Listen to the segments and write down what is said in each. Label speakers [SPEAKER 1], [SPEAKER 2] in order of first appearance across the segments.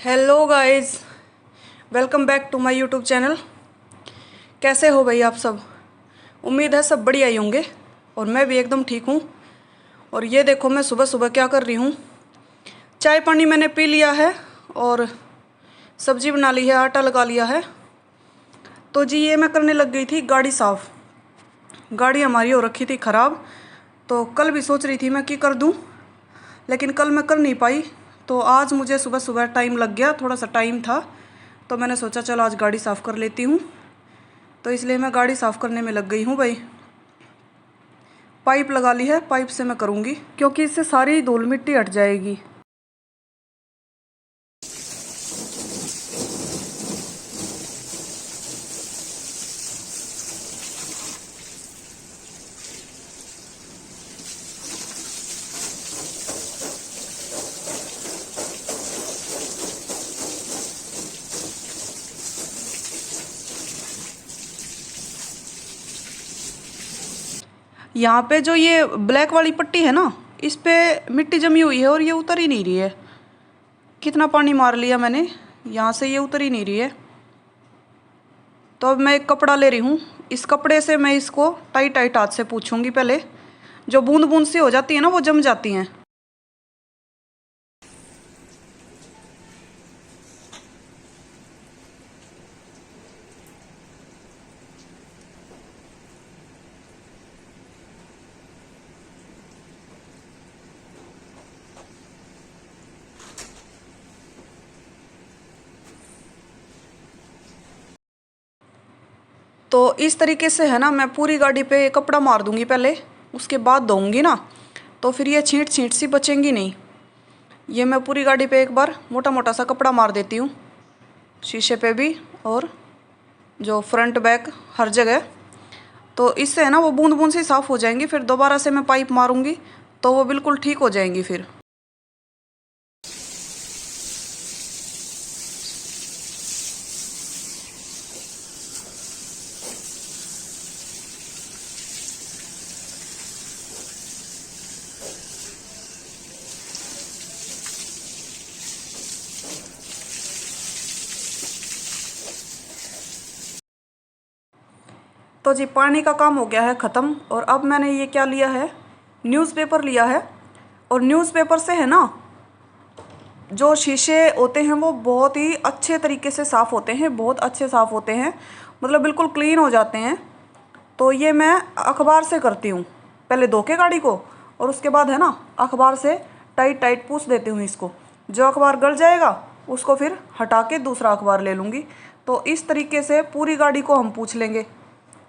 [SPEAKER 1] Hello guys, welcome back to my YouTube channel. कैसे हो भाई आप सब? उम्मीद है सब बढ़िया ही होंगे और मैं भी एकदम ठीक हूँ। और ये देखो मैं सुबह सुबह क्या कर रही हूँ। चाय पानी मैंने पी लिया है और सब्जी बना ली है, आटा लगा लिया है। तो जी ये मैं करने लग गई थी गाड़ी साफ़। गाड़ी हमारी हो रखी थी ख़राब, तो कल भी सोच रही थी मैं कि कर दूँ, लेकिन कल मैं कर नहीं पाई। तो आज मुझे सुबह सुबह टाइम लग गया, थोड़ा सा टाइम था, तो मैंने सोचा चलो आज गाड़ी साफ़ कर लेती हूँ। तो इसलिए मैं गाड़ी साफ़ करने में लग गई हूँ भाई। पाइप लगा ली है, पाइप से मैं करूँगी क्योंकि इससे सारी धूल मिट्टी हट जाएगी। यहाँ पे जो ये ब्लैक वाली पट्टी है ना, इस पे मिट्टी जमी हुई है और ये उतर ही नहीं रही है। कितना पानी मार लिया मैंने, यहाँ से ये उतर ही नहीं रही है। तो अब मैं एक कपड़ा ले रही हूँ, इस कपड़े से मैं इसको टाइट टाइट हाथ से पूछूंगी। पहले जो बूंद बूंद सी हो जाती है ना, वो जम जाती हैं। तो इस तरीके से है ना, मैं पूरी गाड़ी पे कपड़ा मार दूंगी पहले, उसके बाद धोऊंगी ना, तो फिर ये छींट छींट सी बचेंगी नहीं। ये मैं पूरी गाड़ी पे एक बार मोटा मोटा सा कपड़ा मार देती हूँ, शीशे पे भी और जो फ्रंट बैक हर जगह। तो इससे है ना वो बूंद बूंद सी साफ़ हो जाएंगी। फिर दोबारा से मैं पाइप मारूंगी तो वो बिल्कुल ठीक हो जाएंगी फिर। तो जी पानी का काम हो गया है ख़त्म। और अब मैंने ये क्या लिया है, न्यूज़पेपर लिया है। और न्यूज़पेपर से है ना, जो शीशे होते हैं वो बहुत ही अच्छे तरीके से साफ़ होते हैं, बहुत अच्छे साफ़ होते हैं, मतलब बिल्कुल क्लीन हो जाते हैं। तो ये मैं अखबार से करती हूँ, पहले धो के गाड़ी को और उसके बाद है ना अखबार से टाइट टाइट पूछ देती हूँ इसको। जो अखबार गल जाएगा उसको फिर हटा के दूसरा अखबार ले लूँगी। तो इस तरीके से पूरी गाड़ी को हम पूछ लेंगे।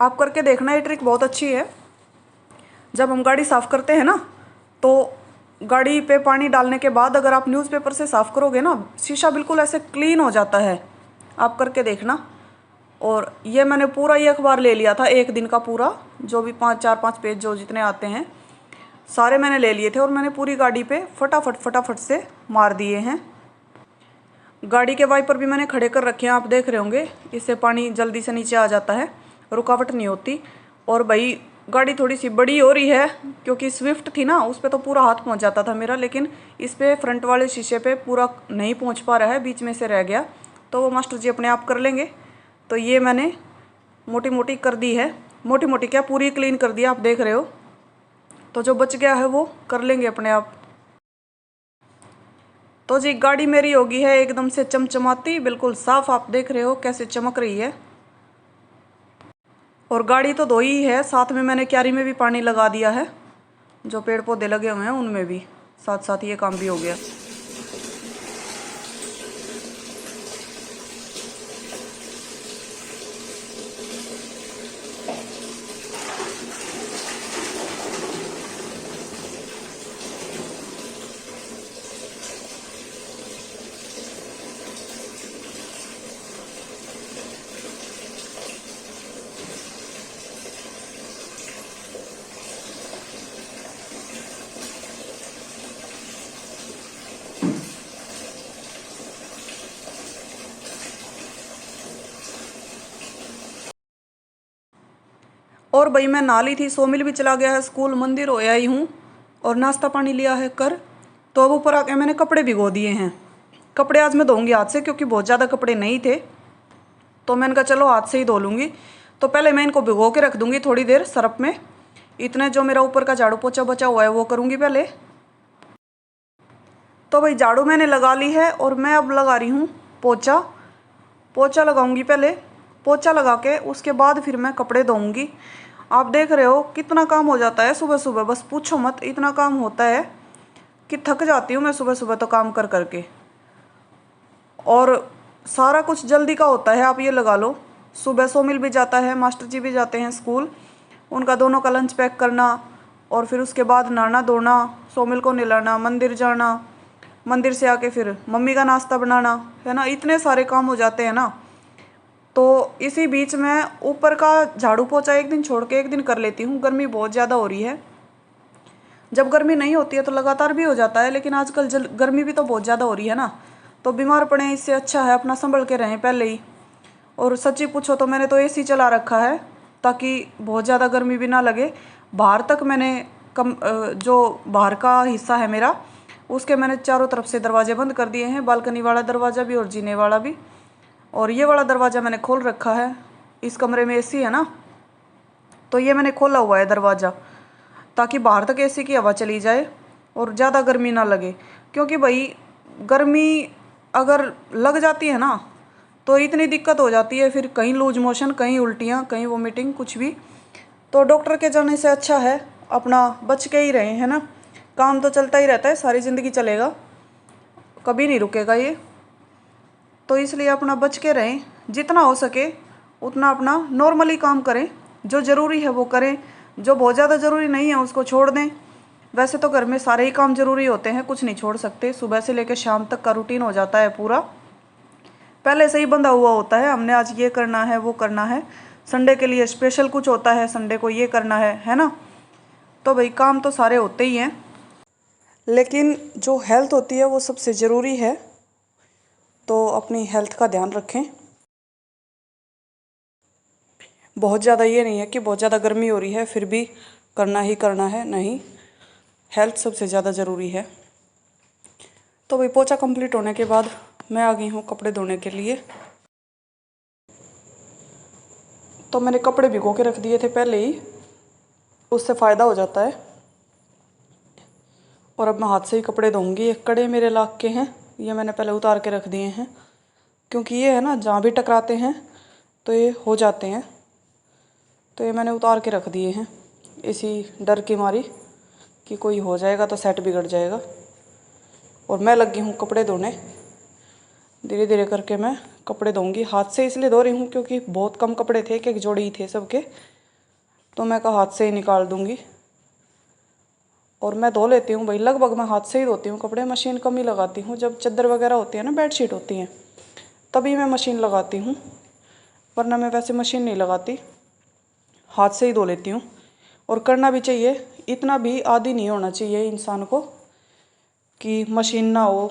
[SPEAKER 1] आप करके देखना, ये ट्रिक बहुत अच्छी है। जब हम गाड़ी साफ़ करते हैं ना, तो गाड़ी पे पानी डालने के बाद अगर आप न्यूज़पेपर से साफ़ करोगे ना, शीशा बिल्कुल ऐसे क्लीन हो जाता है। आप करके देखना। और ये मैंने पूरा ये अखबार ले लिया था, एक दिन का पूरा, जो भी 5 4 5 पेज जो जितने आते हैं सारे मैंने ले लिए थे। और मैंने पूरी गाड़ी पे फटाफट फटाफट से मार दिए हैं। गाड़ी के वाइपर भी मैंने खड़े कर रखे हैं, आप देख रहे होंगे, इससे पानी जल्दी से नीचे आ जाता है, रुकावट नहीं होती। और भाई गाड़ी थोड़ी सी बड़ी हो रही है, क्योंकि स्विफ्ट थी ना, उस पर तो पूरा हाथ पहुंच जाता था मेरा, लेकिन इस पे फ्रंट वाले शीशे पे पूरा नहीं पहुंच पा रहा है, बीच में से रह गया। तो वो मास्टर जी अपने आप कर लेंगे। तो ये मैंने मोटी मोटी कर दी है, मोटी मोटी क्या पूरी क्लीन कर दिया, आप देख रहे हो। तो जो बच गया है वो कर लेंगे अपने आप। तो जी गाड़ी मेरी होगी है एकदम से चमचमाती, बिल्कुल साफ़, आप देख रहे हो कैसे चमक रही है। और गाड़ी तो धोई ही है, साथ में मैंने क्यारी में भी पानी लगा दिया है, जो पेड़ पौधे लगे हुए हैं उनमें भी, साथ साथ ये काम भी हो गया। और भाई मैं नहा ली थी, सोमिल भी चला गया है स्कूल, मंदिर हो आई हूँ और नाश्ता पानी लिया है कर। तो अब ऊपर आके मैंने कपड़े भिगो दिए हैं। कपड़े आज मैं धोऊंगी हाथ से, क्योंकि बहुत ज़्यादा कपड़े नहीं थे, तो मैंने कहा चलो हाथ से ही धो लूँगी। तो पहले मैं इनको भिगो के रख दूँगी थोड़ी देर सरफ में। इतने जो मेरा ऊपर का झाड़ू पोछा बचा हुआ है वो करूँगी पहले। तो भाई झाड़ू मैंने लगा ली है और मैं अब लगा रही हूँ पोछा। पोछा लगाऊंगी पहले, पोछा लगा के उसके बाद फिर मैं कपड़े धोऊंगी। आप देख रहे हो कितना काम हो जाता है सुबह सुबह, बस पूछो मत, इतना काम होता है कि थक जाती हूँ मैं सुबह सुबह तो काम कर करके। और सारा कुछ जल्दी का होता है, आप ये लगा लो। सुबह सोमिल भी जाता है, मास्टर जी भी जाते हैं स्कूल, उनका दोनों का लंच पैक करना, और फिर उसके बाद नहाना धोना, सोमिल को नहलाना, मंदिर जाना, मंदिर से आके फिर मम्मी का नाश्ता बनाना, है ना। इतने सारे काम हो जाते हैं ना। तो इसी बीच मैं ऊपर का झाड़ू पोछा एक दिन छोड़ के एक दिन कर लेती हूँ। गर्मी बहुत ज़्यादा हो रही है। जब गर्मी नहीं होती है तो लगातार भी हो जाता है, लेकिन आजकल गर्मी भी तो बहुत ज़्यादा हो रही है ना, तो बीमार पड़े इससे अच्छा है अपना संभल के रहें पहले ही। और सच्ची पूछो तो मैंने तो एसी चला रखा है ताकि बहुत ज़्यादा गर्मी भी ना लगे। बाहर तक मैंने जो बाहर का हिस्सा है मेरा, उसके मैंने चारों तरफ से दरवाजे बंद कर दिए हैं, बालकनी वाला दरवाज़ा भी और जीने वाला भी। और ये वाला दरवाज़ा मैंने खोल रखा है, इस कमरे में एसी है ना, तो ये मैंने खोला हुआ है दरवाज़ा ताकि बाहर तक एसी की हवा चली जाए और ज़्यादा गर्मी ना लगे। क्योंकि भाई गर्मी अगर लग जाती है ना तो इतनी दिक्कत हो जाती है, फिर कहीं लूज मोशन, कहीं उल्टियाँ, कहीं वोमिटिंग, कुछ भी। तो डॉक्टर के जाने से अच्छा है अपना बच के ही रहें, है ना। काम तो चलता ही रहता है, सारी ज़िंदगी चलेगा, कभी नहीं रुकेगा ये। तो इसलिए अपना बच के रहें, जितना हो सके उतना अपना नॉर्मली काम करें, जो ज़रूरी है वो करें, जो बहुत ज़्यादा ज़रूरी नहीं है उसको छोड़ दें। वैसे तो घर में सारे ही काम ज़रूरी होते हैं, कुछ नहीं छोड़ सकते। सुबह से लेकर शाम तक का रूटीन हो जाता है पूरा, पहले से ही बंधा हुआ होता है, हमने आज ये करना है वो करना है। संडे के लिए स्पेशल कुछ होता है, संडे को ये करना है ना। तो भाई काम तो सारे होते ही हैं, लेकिन जो हेल्थ होती है वो सबसे ज़रूरी है, तो अपनी हेल्थ का ध्यान रखें। बहुत ज़्यादा ये नहीं है कि बहुत ज़्यादा गर्मी हो रही है फिर भी करना ही करना है, नहीं, हेल्थ सबसे ज़्यादा ज़रूरी है। तो भाई पोछा कंप्लीट होने के बाद मैं आ गई हूँ कपड़े धोने के लिए। तो मैंने कपड़े भिगो के रख दिए थे पहले ही, उससे फ़ायदा हो जाता है। और अब मैं हाथ से ही कपड़े धोऊंगी। एक कड़े मेरे लाख के हैं, ये मैंने पहले उतार के रख दिए हैं, क्योंकि ये है ना जहाँ भी टकराते हैं तो ये हो जाते हैं, तो ये मैंने उतार के रख दिए हैं इसी डर की मारी कि कोई हो जाएगा तो सेट बिगड़ जाएगा। और मैं लग गई हूँ कपड़े धोने, धीरे धीरे करके मैं कपड़े धोऊंगी। हाथ से इसलिए धो रही हूँ क्योंकि बहुत कम कपड़े थे, एक जोड़ी ही थे सबके, तो मैं कहा हाथ से ही निकाल दूँगी। और मैं धो लेती हूँ भाई, लगभग मैं हाथ से ही धोती हूँ कपड़े, मशीन कम ही लगाती हूँ। जब चादर वगैरह होती है ना, बेडशीट होती हैं, तभी मैं मशीन लगाती हूँ, वरना मैं वैसे मशीन नहीं लगाती, हाथ से ही धो लेती हूँ। और करना भी चाहिए, इतना भी आदी नहीं होना चाहिए इंसान को कि मशीन ना हो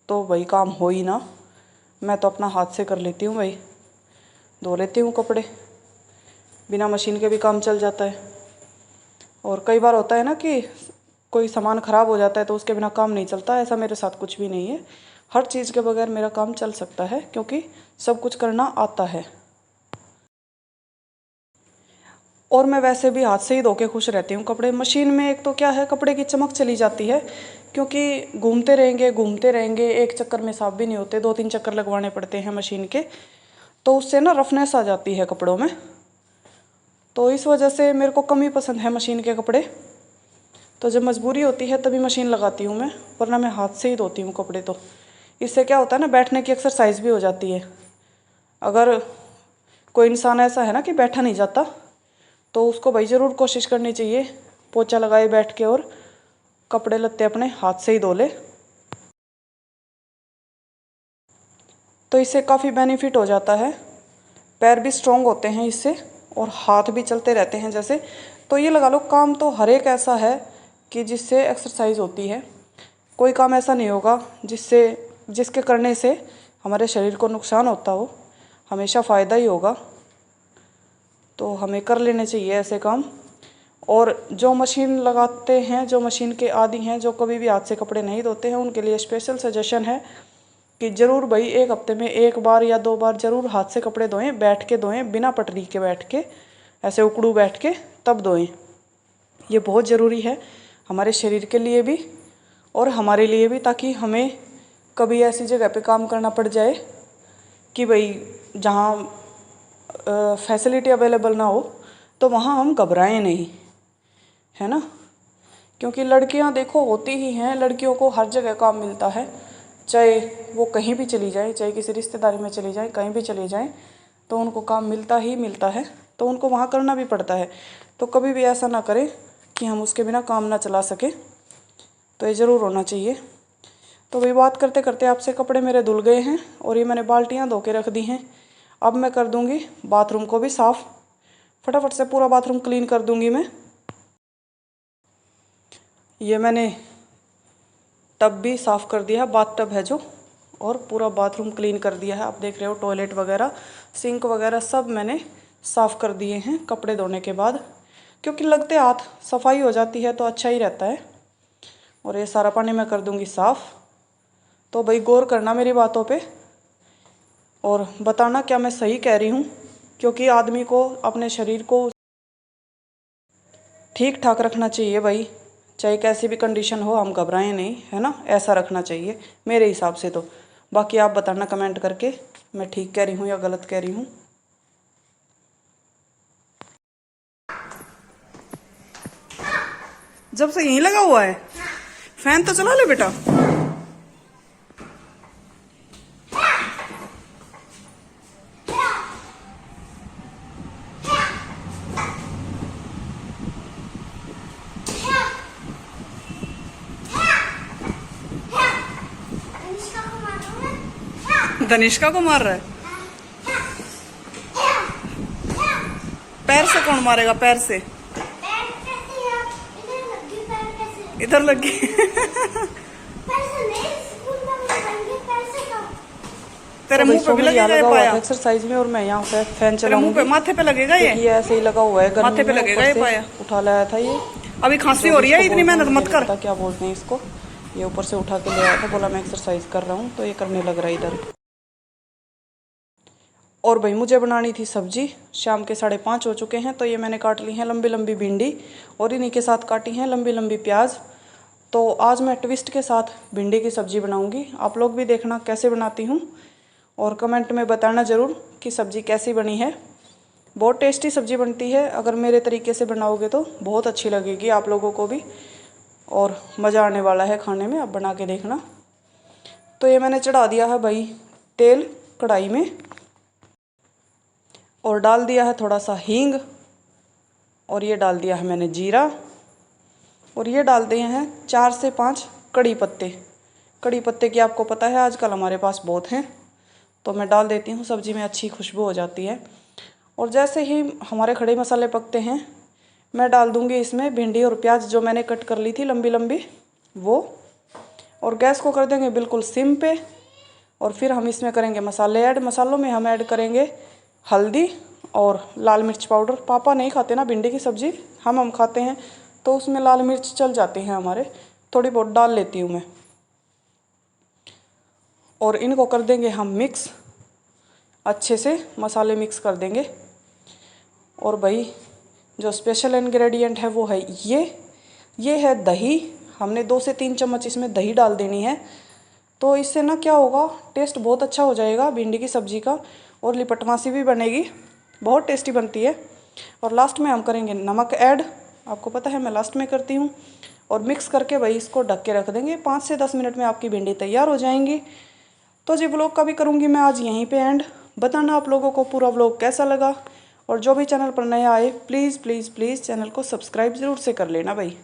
[SPEAKER 1] तो भाई काम हो ही ना। मैं तो अपना हाथ से कर लेती हूँ भाई, धो लेती हूँ कपड़े, बिना मशीन के भी काम चल जाता है। और कई बार होता है ना कि कोई सामान ख़राब हो जाता है तो उसके बिना काम नहीं चलता, ऐसा मेरे साथ कुछ भी नहीं है। हर चीज़ के बगैर मेरा काम चल सकता है, क्योंकि सब कुछ करना आता है। और मैं वैसे भी हाथ से ही धो के खुश रहती हूँ कपड़े। मशीन में एक तो क्या है, कपड़े की चमक चली जाती है, क्योंकि घूमते रहेंगे, एक चक्कर में साफ भी नहीं होते, 2-3 चक्कर लगवाने पड़ते हैं मशीन के, तो उससे ना रफनेस आ जाती है कपड़ों में। तो इस वजह से मेरे को कम ही पसंद है मशीन के कपड़े। तो जब मजबूरी होती है तभी मशीन लगाती हूँ मैं, वरना मैं हाथ से ही धोती हूँ कपड़े। तो इससे क्या होता है ना, बैठने की एक्सरसाइज भी हो जाती है। अगर कोई इंसान ऐसा है ना कि बैठा नहीं जाता, तो उसको भाई ज़रूर कोशिश करनी चाहिए पोछा लगाए बैठ के और कपड़े लत्ते अपने हाथ से ही धो ले। तो इससे काफ़ी बेनिफिट हो जाता है, पैर भी स्ट्रॉन्ग होते हैं इससे और हाथ भी चलते रहते हैं जैसे। तो ये लगा लो, काम तो हर एक ऐसा है कि जिससे एक्सरसाइज होती है। कोई काम ऐसा नहीं होगा जिसके करने से हमारे शरीर को नुकसान होता हो, हमेशा फ़ायदा ही होगा। तो हमें कर लेने चाहिए ऐसे काम। और जो मशीन लगाते हैं, जो मशीन के आदी हैं, जो कभी भी हाथ से कपड़े नहीं धोते हैं, उनके लिए स्पेशल सजेशन है कि ज़रूर भाई एक हफ्ते में 1 बार या 2 बार ज़रूर हाथ से कपड़े धोएं, बैठ के धोएं, बिना पटरी के बैठ के, ऐसे उकड़ू बैठ के तब धोएं। ये बहुत ज़रूरी है हमारे शरीर के लिए भी और हमारे लिए भी, ताकि हमें कभी ऐसी जगह पे काम करना पड़ जाए कि भाई जहाँ फैसिलिटी अवेलेबल ना हो तो वहाँ हम घबराएं नहीं, है ना। क्योंकि लड़कियाँ देखो होती ही हैं, लड़कियों को हर जगह काम मिलता है, चाहे वो कहीं भी चली जाए, चाहे किसी रिश्तेदारी में चली जाए, कहीं भी चली जाए तो उनको काम मिलता ही मिलता है, तो उनको वहाँ करना भी पड़ता है। तो कभी भी ऐसा ना करें कि हम उसके बिना काम ना चला सकें, तो ये ज़रूर होना चाहिए। तो वही बात करते करते आपसे कपड़े मेरे धुल गए हैं और ये मैंने बाल्टियाँ धो के रख दी हैं। अब मैं कर दूँगी बाथरूम को भी साफ़, फटाफट से पूरा बाथरूम क्लीन कर दूँगी मैं। ये मैंने टब भी साफ़ कर दिया है, बाथ टब है जो, और पूरा बाथरूम क्लीन कर दिया है। आप देख रहे हो टॉयलेट वगैरह, सिंक वगैरह सब मैंने साफ़ कर दिए हैं कपड़े धोने के बाद, क्योंकि लगते हाथ सफाई हो जाती है तो अच्छा ही रहता है। और ये सारा पानी मैं कर दूंगी साफ़। तो भाई गौर करना मेरी बातों पे और बताना क्या मैं सही कह रही हूँ, क्योंकि आदमी को अपने शरीर को ठीक ठाक रखना चाहिए भाई, चाहे कैसी भी कंडीशन हो, हम घबराएं नहीं, है ना, ऐसा रखना चाहिए मेरे हिसाब से तो। बाकी आप बताना कमेंट करके मैं ठीक कह रही हूँ या गलत कह रही हूँ। जब से यहीं लगा हुआ है, फैन तो चला ले बेटा। तनिष्का को मार रहा है। पैर से कौन मारेगा, पैर से? इधर लग गई। तेरे मुंह पे भी लगेगा ये पाया एक्सरसाइज में, और मैं यहाँ पे फैन चलाऊंगी। मुंह पे, माथे पे लगेगा ये ऐसे ही लगा हुआ है, माथे पे लगेगा ये पाया। उठा लाया था ये, अभी खांसी हो रही है, इतनी मेहनत मत कर। क्या बोलते हैं इसको, ये ऊपर से उठा के ले आया था, बोला मैं एक्सरसाइज कर रहा हूँ, तो ये करने लग रहा है इधर। और भाई मुझे बनानी थी सब्जी, शाम के 5:30 हो चुके हैं, तो ये मैंने काट ली हैं लंबी लंबी भिंडी और इन्हीं के साथ काटी हैं लंबी लंबी प्याज। तो आज मैं ट्विस्ट के साथ भिंडी की सब्ज़ी बनाऊंगी। आप लोग भी देखना कैसे बनाती हूँ और कमेंट में बताना ज़रूर कि सब्ज़ी कैसी बनी है। बहुत टेस्टी सब्ज़ी बनती है, अगर मेरे तरीके से बनाओगे तो बहुत अच्छी लगेगी आप लोगों को भी, और मज़ा आने वाला है खाने में, आप बना के देखना। तो ये मैंने चढ़ा दिया है भाई तेल कढ़ाई में, और डाल दिया है थोड़ा सा हींग, और ये डाल दिया है मैंने जीरा, और ये डाल दिए हैं 4 से 5 कड़ी पत्ते। कड़ी पत्ते की आपको पता है आजकल हमारे पास बहुत हैं, तो मैं डाल देती हूँ, सब्ज़ी में अच्छी खुशबू हो जाती है। और जैसे ही हमारे खड़े मसाले पकते हैं, मैं डाल दूँगी इसमें भिंडी और प्याज जो मैंने कट कर ली थी लंबी लंबी वो, और गैस को कर देंगे बिल्कुल सिम पे। और फिर हम इसमें करेंगे मसाले ऐड। मसालों में हम ऐड करेंगे हल्दी और लाल मिर्च पाउडर। पापा नहीं खाते ना भिंडी की सब्ज़ी, हम खाते हैं, तो उसमें लाल मिर्च चल जाती हैं हमारे, थोड़ी बहुत डाल लेती हूँ मैं। और इनको कर देंगे हम मिक्स, अच्छे से मसाले मिक्स कर देंगे। और भाई जो स्पेशल इंग्रेडिएंट है वो है ये है दही। हमने 2 से 3 चम्मच इसमें दही डाल देनी है, तो इससे ना क्या होगा, टेस्ट बहुत अच्छा हो जाएगा भिंडी की सब्ज़ी का, और लिपटमासी भी बनेगी, बहुत टेस्टी बनती है। और लास्ट में हम करेंगे नमक ऐड, आपको पता है मैं लास्ट में करती हूँ। और मिक्स करके भाई इसको ढक के रख देंगे, 5 से 10 मिनट में आपकी भिंडी तैयार हो जाएंगी। तो जी व्लॉग का भी करूँगी मैं आज यहीं पे एंड। बताना आप लोगों को पूरा व्लॉग कैसा लगा, और जो भी चैनल पर नया आए प्लीज़ प्लीज़ प्लीज़ चैनल को सब्सक्राइब ज़रूर से कर लेना भाई।